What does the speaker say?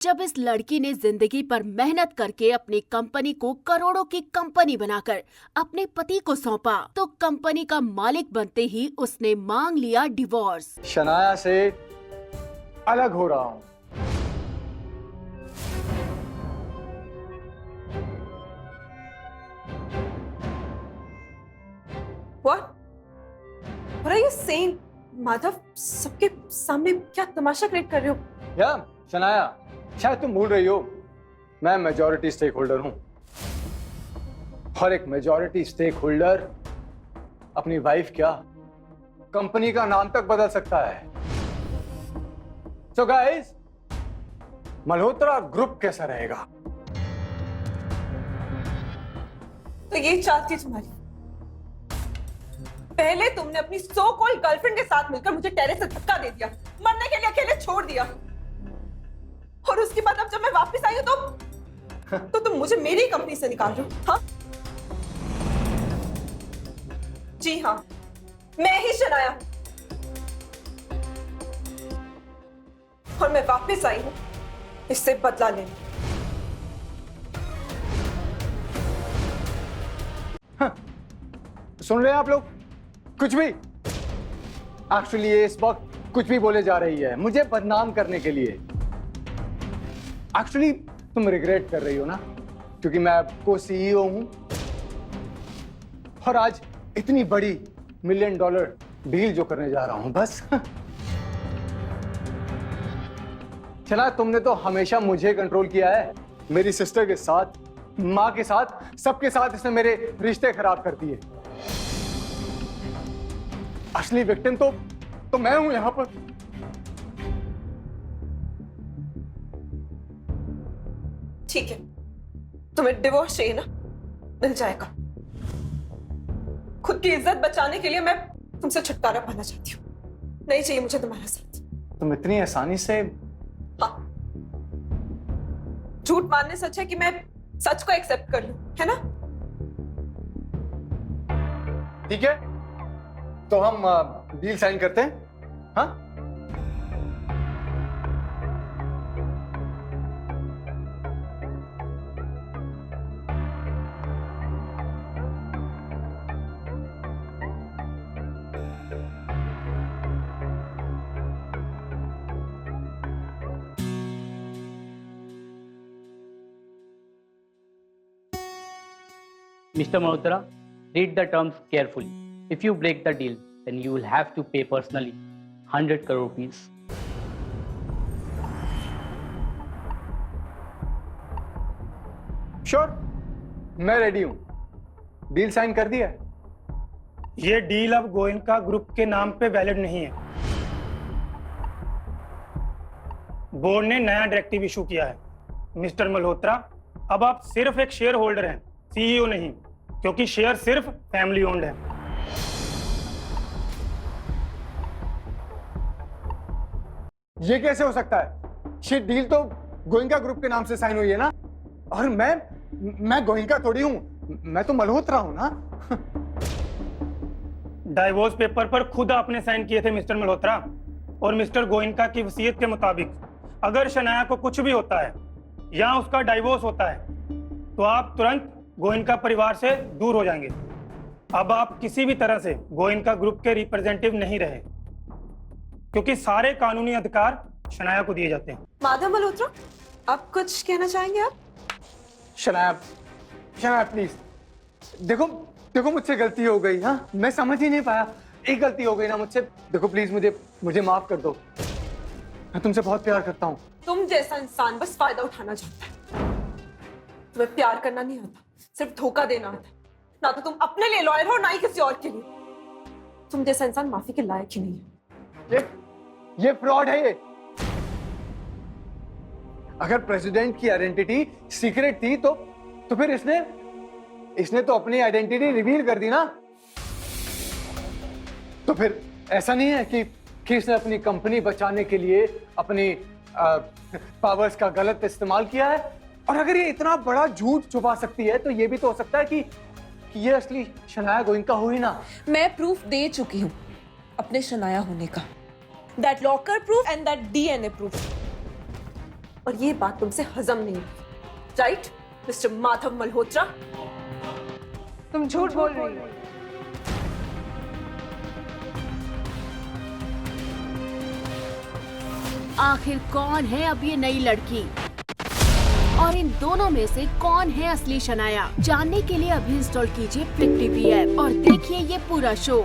जब इस लड़की ने जिंदगी पर मेहनत करके अपनी कंपनी को करोड़ों की कंपनी बनाकर अपने पति को सौंपा, तो कंपनी का मालिक बनते ही उसने मांग लिया डिवोर्स। शनाया से अलग हो रहा हूं। What? What are you saying? Madhav, सबके सामने क्या तमाशा क्रिएट कर रहे हो? या शनाया, शायद तुम भूल रही हो, मैं मेजॉरिटी स्टेक होल्डर हूं और एक मेजॉरिटी स्टेक होल्डर अपनी वाइफ क्या कंपनी का नाम तक बदल सकता है। सो गाइस, मल्होत्रा ग्रुप कैसा रहेगा? तो ये चाहती तुम्हारी। पहले तुमने अपनी सो कॉल्ड गर्लफ्रेंड के साथ मिलकर मुझे टेरेस से धक्का दे दिया, मरने के लिए अकेले छोड़ दिया, और उसके बाद अब जब मैं वापस आई हूं तो तुम मुझे मेरी कंपनी से निकाल रहे हो। हाँ जी हाँ, मैं ही शनाया हूं और मैं वापस आई हूं इससे बदला लेने। सुन रहे हैं आप लोग? कुछ भी एक्चुअली ये इस वक्त कुछ भी बोले जा रही है मुझे बदनाम करने के लिए। एक्चुअली तुम रिग्रेट कर रही हो ना, क्योंकि मैं आपको सीईओ हूं और आज इतनी बड़ी $1 मिलियन डील जो करने जा रहा हूं। बस चला, तुमने तो हमेशा मुझे कंट्रोल किया है। मेरी सिस्टर के साथ, माँ के साथ, सबके साथ इसने मेरे रिश्ते खराब कर दिए। असली विक्टिम तो मैं हूं यहां पर। ठीक है, तुम्हें डिवोर्स चाहिए ना, मिल जाएगा। खुद की इज्जत बचाने के लिए मैं तुमसे छुटकारा पाना चाहती हूँ, नहीं चाहिए मुझे तुम्हारा साथ। तुम इतनी आसानी से? हाँ, झूठ मानने से अच्छा है कि मैं सच को एक्सेप्ट कर लूं, है ना? ठीक है, तो हम डील साइन करते हैं। हाँ, Mr. Malhotra, read the terms carefully. If you break the deal, then you will have to pay personally 100 crore rupees. Sure, मैं रेडी हूं। डील साइन कर दिया है। ये डील अब गोयनका ग्रुप के नाम पे वैलिड नहीं है। बोर्ड ने नया डायरेक्टिव इशू किया है। मिस्टर मल्होत्रा, अब आप सिर्फ एक शेयर होल्डर हैं, सीईओ नहीं, क्योंकि शेयर सिर्फ फैमिली ओन्ड है। ये कैसे हो सकता है? ये डील तो गोयनका ग्रुप के नाम से साइन हुई है ना, और मैं गोयनका थोड़ी हूं, मैं तो मल्होत्रा हूं ना। डाइवोर्स पेपर पर खुद आपने साइन किए थे मिस्टर मल्होत्रा, और मिस्टर गोयनका की वसीयत के मुताबिक अगर शनाया को कुछ भी होता है या उसका डाइवोर्स होता है तो आप तुरंत गोयनका परिवार से दूर हो जाएंगे। अब आप किसी भी तरह से गोयनका ग्रुप के रिप्रेजेंटेटिव नहीं रहे, क्योंकि सारे कानूनी अधिकार शनाया को दिए जाते हैं। माधव मल्होत्रा, आप कुछ कहना चाहेंगे? आप शनाया प्लीज, देखो मुझसे गलती हो गई। हाँ, मैं समझ ही नहीं पाया, एक गलती हो गई ना मुझसे। देखो प्लीज, मुझे माफ कर दो। मैं तुमसे बहुत प्यार करता हूँ। तुम जैसा इंसान बस फायदा उठाना चाहता है। तुम्हें प्यार करना नहीं आता, सिर्फ धोखा देना आता है। ना तो तुम अपने लिए लॉयल हो, ना ही किसी और के लिए। तुम जैसा इंसान माफी के लायक ही नहीं है। ये फ्रॉड है। ये अगर प्रेसिडेंट की आइडेंटिटी सीक्रेट थी तो फिर इसने तो अपनी आइडेंटिटी रिवील कर दी ना। तो फिर ऐसा नहीं है कि इसने अपनी कंपनी बचाने के लिए अपनी पावर्स का गलत इस्तेमाल किया है। और अगर ये इतना बड़ा झूठ छुपा सकती है तो ये भी तो हो सकता है कि ये असली शनाया गोयनका हो ही ना। मैं प्रूफ दे चुकी हूँ अपने शनाया होने का, that locker proof and that DNA proof. और ये बात तुमसे हजम नहीं हुई, राइट मिस्टर माधव मल्होत्रा? तुम झूठ बोल रही हो। आखिर कौन है अब ये नई लड़की और इन दोनों में से कौन है असली शनाया? जानने के लिए अभी इंस्टॉल कीजिए फ्लिक टीवी ऐप और देखिए ये पूरा शो।